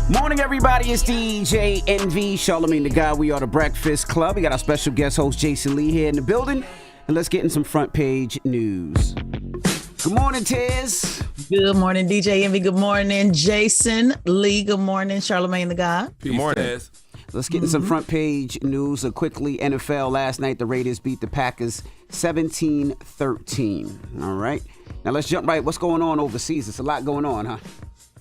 Morning, everybody. It's DJ NV, Charlamagne the Guy. We are the Breakfast Club. We got our special guest host, Jason Lee, here in the building. And let's get in some front page news. Good morning, Tiz. Good morning, DJ Envy. Good morning, Jason Lee. Good morning, Charlamagne the Guy. Good morning. Tiz. Let's get in some front page news quickly. NFL last night, the Raiders beat the Packers 17-13. All right. Now let's jump right. What's going on overseas? It's a lot going on, huh?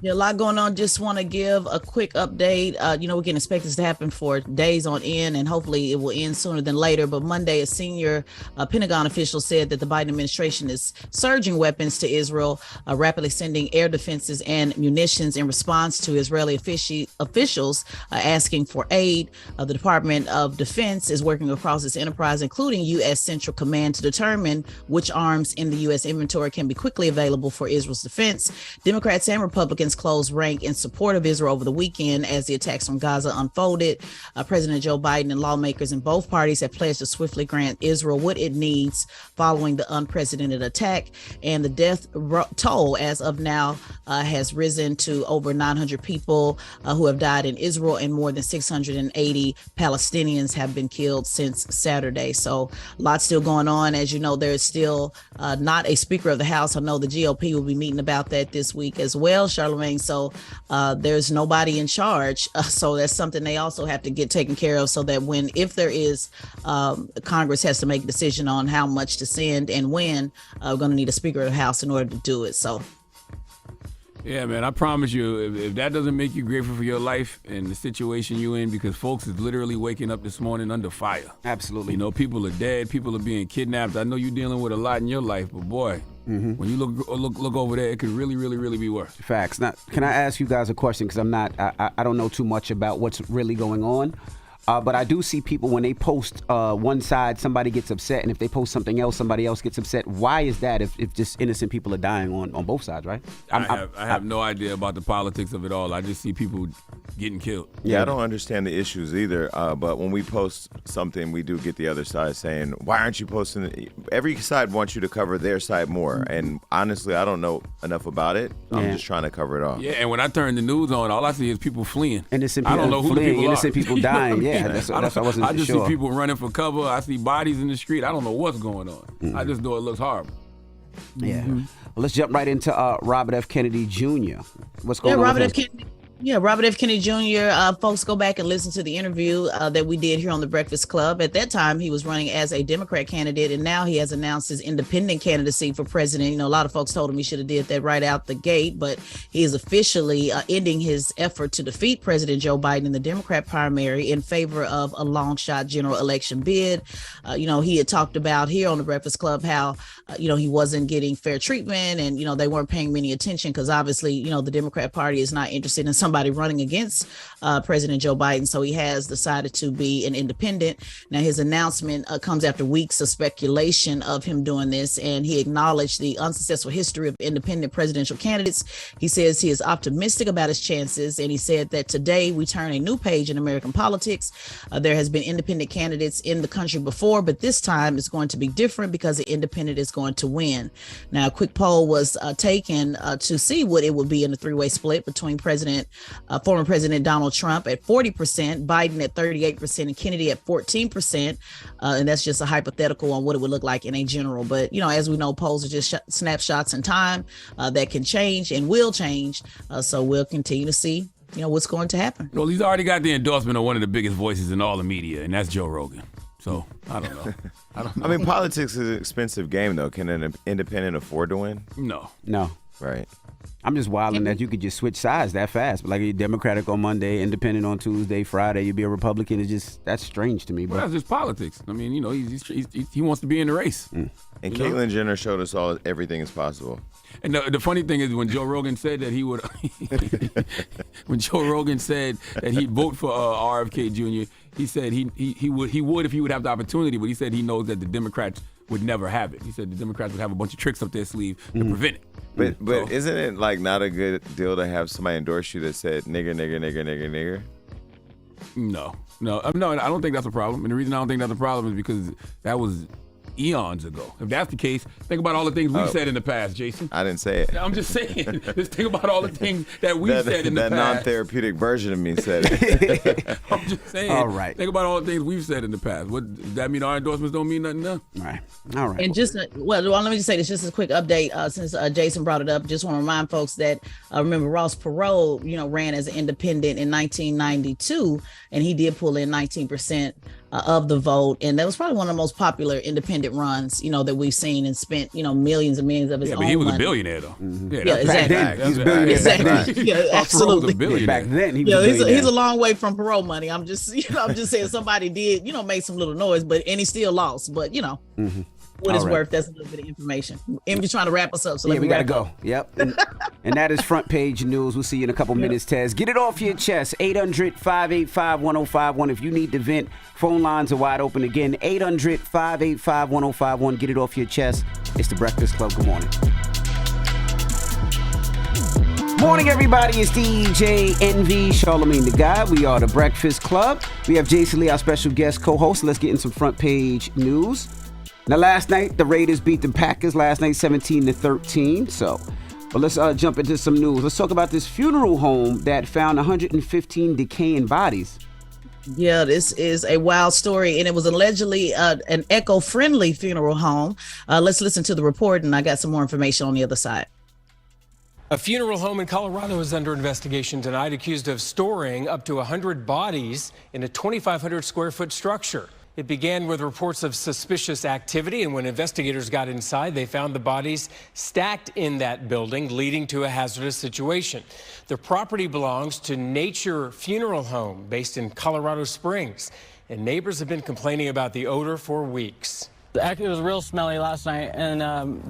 Yeah, a lot going on. Just want to give a quick update. We can expect this to happen for days on end, and hopefully it will end sooner than later. But Monday, a senior Pentagon official said that the Biden administration is surging weapons to Israel, rapidly sending air defenses and munitions in response to Israeli officials asking for aid. The Department of Defense is working across its enterprise, including U.S. Central Command, to determine which arms in the U.S. inventory can be quickly available for Israel's defense. Democrats and Republicans closed rank in support of Israel over the weekend as the attacks from Gaza unfolded. President Joe Biden and lawmakers in both parties have pledged to swiftly grant Israel what it needs following the unprecedented attack. And the death toll as of now has risen to over 900 people who have died in Israel, and more than 680 Palestinians have been killed since Saturday. So a lot still going on. As you know, there is still not a Speaker of the House. I know the GOP will be meeting about that this week as well, Charlamagne. So there's nobody in charge. So that's something they also have to get taken care of, so that if there is, Congress has to make a decision on how much to send and when, we're going to need a Speaker of the House in order to do it. So. Yeah, man, I promise you, if that doesn't make you grateful for your life and the situation you're in, because folks is literally waking up this morning under fire. Absolutely. You know, people are dead, people are being kidnapped. I know you're dealing with a lot in your life, but boy, when you look over there, it could really, really, really be worse. Facts. Now, can I ask you guys a question? Because I don't know too much about what's really going on. But I do see people, when they post one side, somebody gets upset, and if they post something else, somebody else gets upset. Why is that if just innocent people are dying on both sides, right? I have no idea about the politics of it all. I just see people getting killed. Yeah, I don't understand the issues either. But when we post something, we do get the other side saying, why aren't you posting it? Every side wants you to cover their side more. And honestly, I don't know enough about it. I'm just trying to cover it all. Yeah, and when I turn the news on, all I see is people fleeing. Innocent people I don't know who fleeing, the people innocent are. people dying. Yeah. That's I wasn't I just sure. see people running for cover. I see bodies in the street. I don't know what's going on. I just know it looks horrible. Yeah. Well, let's jump right into Robert F. Kennedy Jr. What's going on? Robert F. Kennedy. Yeah, Robert F. Kennedy Jr., folks, go back and listen to the interview that we did here on the Breakfast Club. At that time, he was running as a Democrat candidate, and now he has announced his independent candidacy for president. You know, a lot of folks told him he should have did that right out the gate, but he is officially ending his effort to defeat President Joe Biden in the Democrat primary in favor of a long shot general election bid. He had talked about here on the Breakfast Club how, he wasn't getting fair treatment, and, they weren't paying many attention because obviously, the Democrat Party is not interested in somebody running against President Joe Biden. So he has decided to be an independent. Now, his announcement comes after weeks of speculation of him doing this, and he acknowledged the unsuccessful history of independent presidential candidates. He says he is optimistic about his chances, and he said that today we turn a new page in American politics. There has been independent candidates in the country before, but this time it's going to be different because the independent is going to win. Now, a quick poll was taken to see what it would be in a three-way split between former President Donald Trump at 40%, Biden at 38%, and Kennedy at 14%. And that's just a hypothetical on what it would look like in a general. But, as we know, polls are just snapshots in time that can change and will change. So we'll continue to see, what's going to happen. Well, he's already got the endorsement of one of the biggest voices in all the media, and that's Joe Rogan. So I don't know. I mean, politics is an expensive game, though. Can an independent afford to win? No. Right. I'm just wilding that you could just switch sides that fast. But like you're Democratic on Monday, Independent on Tuesday, Friday you'd be a Republican. That's strange to me. Well, that's just politics. I mean, he wants to be in the race. And Caitlyn Jenner showed us all everything is possible. And the funny thing is, when Joe Rogan said that he would, when Joe Rogan said that he'd vote for RFK Jr., he said he would if he would have the opportunity, but he said he knows that the Democrats would never have it. He said the Democrats would have a bunch of tricks up their sleeve to prevent it. But isn't it like not a good deal to have somebody endorse you that said nigger, nigger, nigger, nigger, nigger? No, I don't think that's a problem. And the reason I don't think that's a problem is because that was eons ago. If that's the case, think about all the things we've said in the past, Jason. I didn't say it. I'm just saying. Just think about all the things that we've said in the past. That non-therapeutic version of me said it. I'm just saying. All right. Think about all the things we've said in the past. What does that mean? Our endorsements don't mean nothing now? All right. And just let me just say this, just a quick update. Since Jason brought it up, just want to remind folks that remember Ross Perot, ran as an independent in 1992, and he did pull in 19% of the vote, and that was probably one of the most popular independent runs, that we've seen, and spent millions and millions of his own but he was money. a billionaire though. Mm-hmm. Yeah, exactly. He's a billionaire. Exactly. Yeah, absolutely. Back then, he was he's a long way from Perot money. I'm just saying somebody did, make some little noise, and he still lost. But Mm-hmm. what it's worth, that's a little bit of information. I'm just trying to wrap us up. So we gotta go. Yep. And that is front page news. We'll see you in a couple minutes, Tez. Get it off your chest. 800-585-1051. If you need to vent, phone lines are wide open again. 800-585-1051. Get it off your chest. It's the Breakfast Club. Good morning. Morning, everybody. It's DJ NV, Charlamagne the Guy. We are the Breakfast Club. We have Jason Lee, our special guest co-host. Let's get in some front page news. Now, last night, the Raiders beat the Packers last night 17-13. But let's jump into some news. Let's talk about this funeral home that found 115 decaying bodies. Yeah, this is a wild story, and it was allegedly an eco-friendly funeral home. Let's listen to the report, and I got some more information on the other side. A funeral home in Colorado is under investigation tonight, accused of storing up to 100 bodies in a 2,500 square foot structure. It began with reports of suspicious activity, and when investigators got inside, they found the bodies stacked in that building, leading to a hazardous situation. The property belongs to Nature Funeral Home, based in Colorado Springs, and neighbors have been complaining about the odor for weeks. It was real smelly last night, and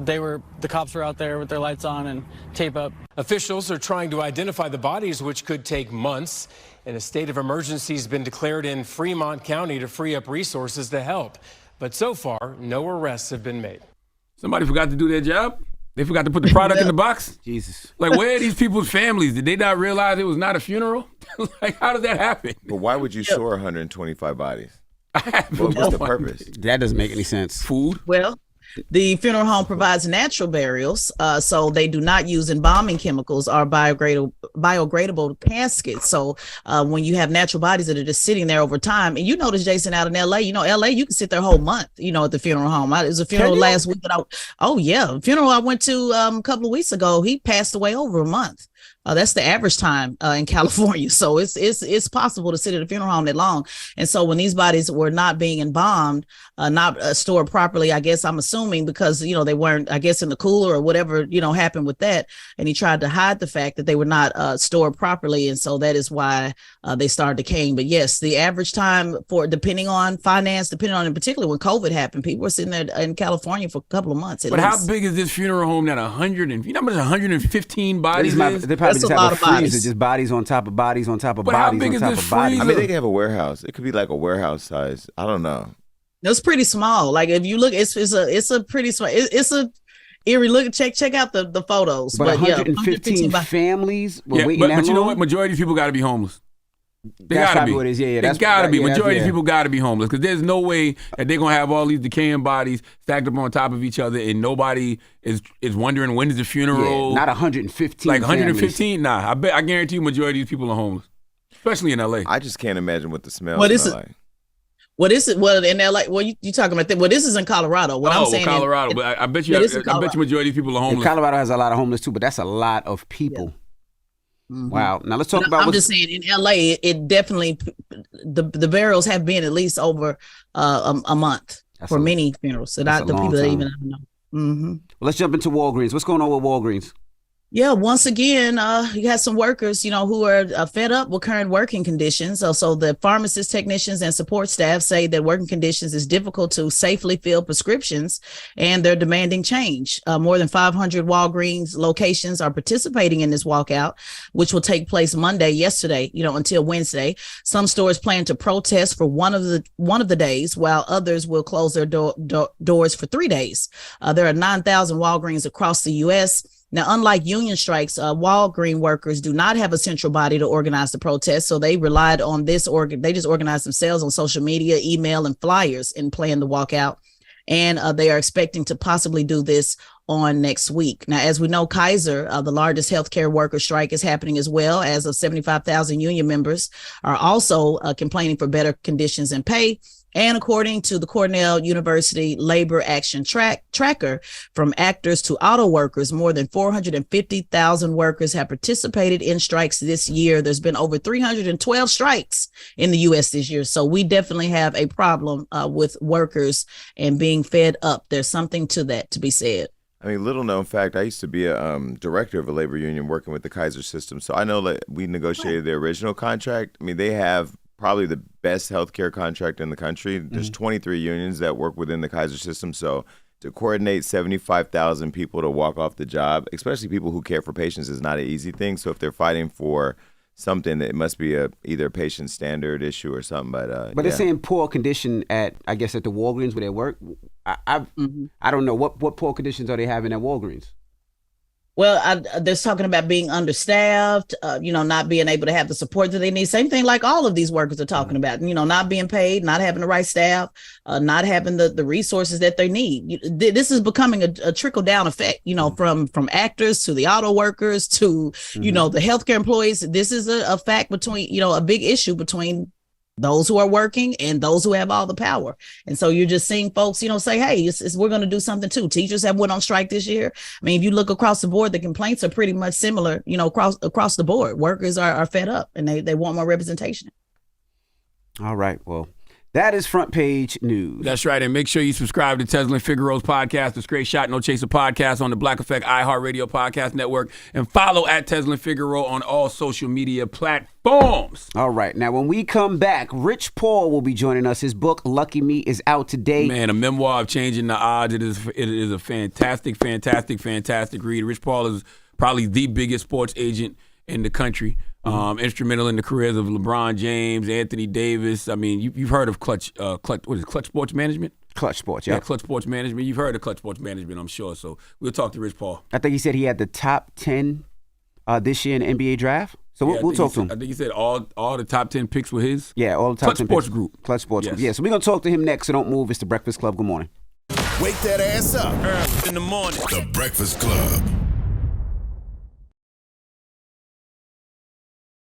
the cops were out there with their lights on and tape up. Officials are trying to identify the bodies, which could take months, and a state of emergency has been declared in Fremont County to free up resources to help. But so far, no arrests have been made. Somebody forgot to do their job? They forgot to put the product in the box? Jesus. Like, where are these people's families? Did they not realize it was not a funeral? Like, how did that happen? But why would you store 125 bodies? What's the purpose? That doesn't make any sense. Food? Well, the funeral home provides natural burials, so they do not use embalming chemicals or biodegradable caskets. So when you have natural bodies that are just sitting there over time, and you notice, Jason, out in LA, LA, you can sit there a whole month, at the funeral home. It was a funeral last week funeral I went to a couple of weeks ago. He passed away over a month. That's the average time in California. So it's possible to sit at a funeral home that long. And so when these bodies were not being embalmed, not stored properly, I guess I'm assuming because, they weren't, I guess, in the cooler or whatever, happened with that. And he tried to hide the fact that they were not stored properly. And so that is why they started decaying. But yes, the average time depending on finance, depending on in particular when COVID happened, people were sitting there in California for a couple of months. But how big is this funeral home that 115 bodies is? They probably That's just a have lot a of freezer, bodies. just bodies on top of bodies on top of But how bodies big on is top this of bodies. freezer? I mean, they can have a warehouse. It could be like a warehouse size. I don't know. It's pretty small. Like if you look, it's a pretty small. It's a eerie look. Check out the photos. But 115 families were waiting that long? But you know what? Majority of these people got to be homeless. They That's gotta be. what it is. Yeah, They gotta be. Majority of yeah. people gotta be homeless because there's no way that they're gonna have all these decaying bodies stacked up on top of each other and nobody is wondering when is the funeral. Yeah, not 115. Like 115? families. Nah, I guarantee you majority of these people are homeless, especially in LA. I just can't imagine what the smell What is smell it? like. Well, this is in LA. Well, you talking about that? Well, this is in Colorado. What I'm saying, Colorado. But I bet you, this is I bet Colorado. you majority of people are And homeless. Colorado has a lot of homeless too, but that's a lot of people. Mhm. Wow. Now let's talk But about I'm what's just saying in LA, it definitely the burials have been at least over a month That's for a- many funerals. So that's not a the long people that time. even know. Mm-hmm. Well, let's jump into Walgreens. What's going on with Walgreens? Yeah, once again, you got some workers, who are fed up with current working conditions. So the pharmacists, technicians, and support staff say that working conditions is difficult to safely fill prescriptions, and they're demanding change. More than 500 Walgreens locations are participating in this walkout, which will take place yesterday, until Wednesday. Some stores plan to protest for one of the days, while others will close their doors for 3 days. There are 9,000 Walgreens across the U.S. Now, unlike union strikes, Walgreens workers do not have a central body to organize the protest, so they relied on this they just organized themselves on social media, email, and flyers in planning the walkout. and they are expecting to possibly do this on next week. Now, as we know, Kaiser, the largest healthcare worker strike, is happening as well. As of 75,000 union members are also complaining for better conditions and pay. And according to the Cornell University Labor Action Tracker, from actors to auto workers, more than 450,000 workers have participated in strikes this year. There's been over 312 strikes in the U.S. this year. So we definitely have a problem with workers and being fed up. There's something to that to be said. I mean, little known fact, I used to be a director of a labor union working with the Kaiser system. So I know that we negotiated their original contract. I mean, they have probably the best healthcare contract in the country. There's 23 unions that work within the Kaiser system. So to coordinate 75,000 people to walk off the job, especially people who care for patients, is not an easy thing. So if they're fighting for something, that it must be either a patient standard issue or something. But they're saying poor condition at the Walgreens where they work. I don't know what poor conditions are they having at Walgreens. Well, they're talking about being understaffed, not being able to have the support that they need. Same thing like all of these workers are talking about, not being paid, not having the right staff, not having the resources that they need. This is becoming a trickle down effect, from actors to the auto workers to, the healthcare employees. This is a fact between, a big issue between those who are working and those who have all the power. And so you're just seeing folks, say, hey, we're going to do something too. Teachers have went on strike this year. I mean, if you look across the board, the complaints are pretty much similar, across the board. Workers are fed up and they want more representation. All right. Well, that is Front Page News. That's right. And make sure you subscribe to Tesla and Figaro's podcast, The Straight Shot No Chaser podcast on the Black Effect iHeartRadio podcast network, and follow at Tesla and Figaro on all social media platforms. All right. Now, when we come back, Rich Paul will be joining us. His book, Lucky Me, is out today. Man, a memoir of changing the odds. It is a fantastic, fantastic, fantastic read. Rich Paul is probably the biggest sports agent in the country. Instrumental in the careers of LeBron James, Anthony Davis. I mean, you've heard of Clutch Sports Management? Clutch Sports, yeah. Clutch Sports Management. You've heard of Clutch Sports Management, I'm sure. So we'll talk to Rich Paul. I think he said he had the top 10 this year in the NBA draft. So we'll talk to him. I think he said all the top 10 picks were his. Yeah, all the top 10 Sports picks. Group. Clutch Sports Yes. Group. Yeah, so we're going to talk to him next, so don't move. It's The Breakfast Club. Good morning. Wake that ass up. Early in the morning. The Breakfast Club.